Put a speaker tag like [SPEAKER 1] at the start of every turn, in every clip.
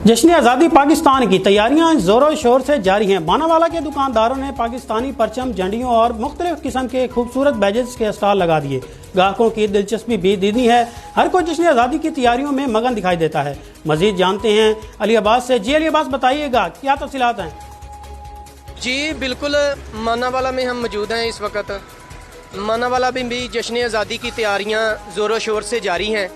[SPEAKER 1] जश्न आज़ादी पाकिस्तान की तैयारियां जोरों शोर से जारी हैं। मानावाला के दुकानदारों ने पाकिस्तानी परचम, झंडियों और मुख्तलिफ किस्म के खूबसूरत बैजेस के स्टॉल लगा दिए। ग्राहकों की दिलचस्पी भी दीदी है। हर कोई जश्न आज़ादी की तैयारियों में मगन दिखाई देता है। मजीद जानते हैं अली अब्बास से। जी अली अब्बास, बताइएगा क्या तफसीलात हैं?
[SPEAKER 2] जी बिल्कुल, मानावाला में हम मौजूद हैं इस वक्त। मानावाला में भी जश्न आज़ादी की तैयारियां ज़ोरों शोर से जारी हैं।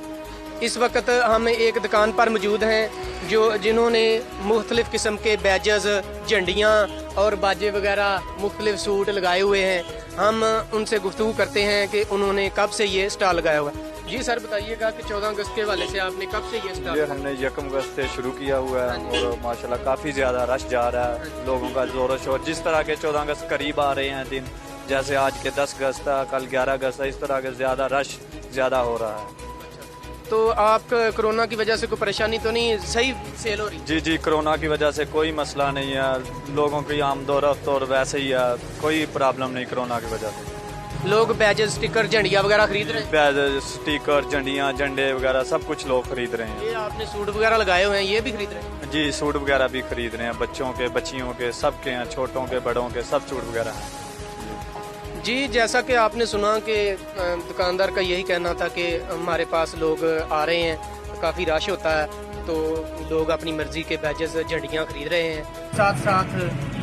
[SPEAKER 2] इस वक्त हम एक दुकान पर मौजूद हैं जिन्होंने मुख्तलिफ़ किस्म के बैजेस, झंडियाँ और बाजे वगैरह मुख्तलिफ सूट लगाए हुए हैं। हम उनसे गुफ्तगू करते हैं कि उन्होंने कब से ये स्टॉल लगाया हुआ है। जी सर, बताइएगा कि 14 अगस्त के हवाले से आपने कब से ये स्टॉल?
[SPEAKER 3] ये हमने 1 अगस्त से शुरू किया हुआ है और माशाल्लाह काफ़ी ज़्यादा रश जा रहा है, लोगों का ज़ोर शोर। जिस तरह के 14 अगस्त करीब आ रहे हैं दिन, जैसे आज के 10 अगस्त था, कल 11 अगस्त था, इस तरह के ज़्यादा रश ज़्यादा हो रहा है।
[SPEAKER 2] तो आप कोरोना की वजह से कोई परेशानी तो नहीं, सही सेल हो रही?
[SPEAKER 3] जी जी, कोरोना की वजह से कोई मसला नहीं है, लोगों की आमदोरफ्त और वैसे ही है, कोई प्रॉब्लम नहीं कोरोना की वजह से।
[SPEAKER 2] लोग बैजेस, स्टिकर, झंडियाँ वगैरह खरीद रहे हैं?
[SPEAKER 3] बैज, स्टिकर, झंडियाँ, झंडे वगैरह सब कुछ लोग खरीद रहे हैं।
[SPEAKER 2] ये आपने सूट वगैरह लगाए हुए हैं, ये भी खरीद रहे हैं?
[SPEAKER 3] जी, सूट वगैरह भी खरीद रहे हैं, बच्चों के, बच्चियों के, सबके हैं, छोटों के, बड़ों के, सब सूट वगैरह हैं।
[SPEAKER 2] जी, जैसा कि आपने सुना कि दुकानदार का यही कहना था कि हमारे पास लोग आ रहे हैं, काफ़ी रश होता है, तो लोग अपनी मर्जी के बैजेस, झंडियाँ खरीद रहे हैं। साथ साथ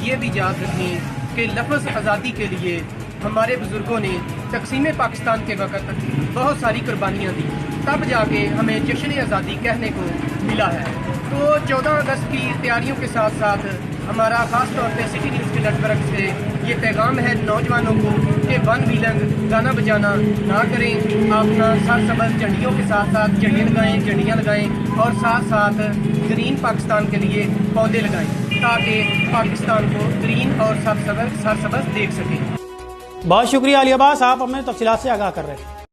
[SPEAKER 2] ये भी याद रखें कि लफ्ज़ आज़ादी के लिए हमारे बुज़ुर्गों ने तक़सीम पाकिस्तान के वक़्त बहुत सारी कुर्बानियाँ दी, तब जाके हमें जश्न आज़ादी कहने को मिला है। तो 14 अगस्त की तैयारियों के साथ साथ हमारा ख़ास तौर पे सिटी न्यूज़ के नेटवर्क से ये पैगाम है नौजवानों को कि वन विलंग गाना बजाना ना करें। अपना सर सबज झंडियों के साथ साथ झंडियाँ लगाएं और साथ साथ ग्रीन पाकिस्तान के लिए पौधे लगाएं, ताकि पाकिस्तान को ग्रीन और सर सबज देख सकें।
[SPEAKER 1] बहुत शुक्रिया अली अब्बास, आप हमें तफसीलात से आगाह कर रहे हैं।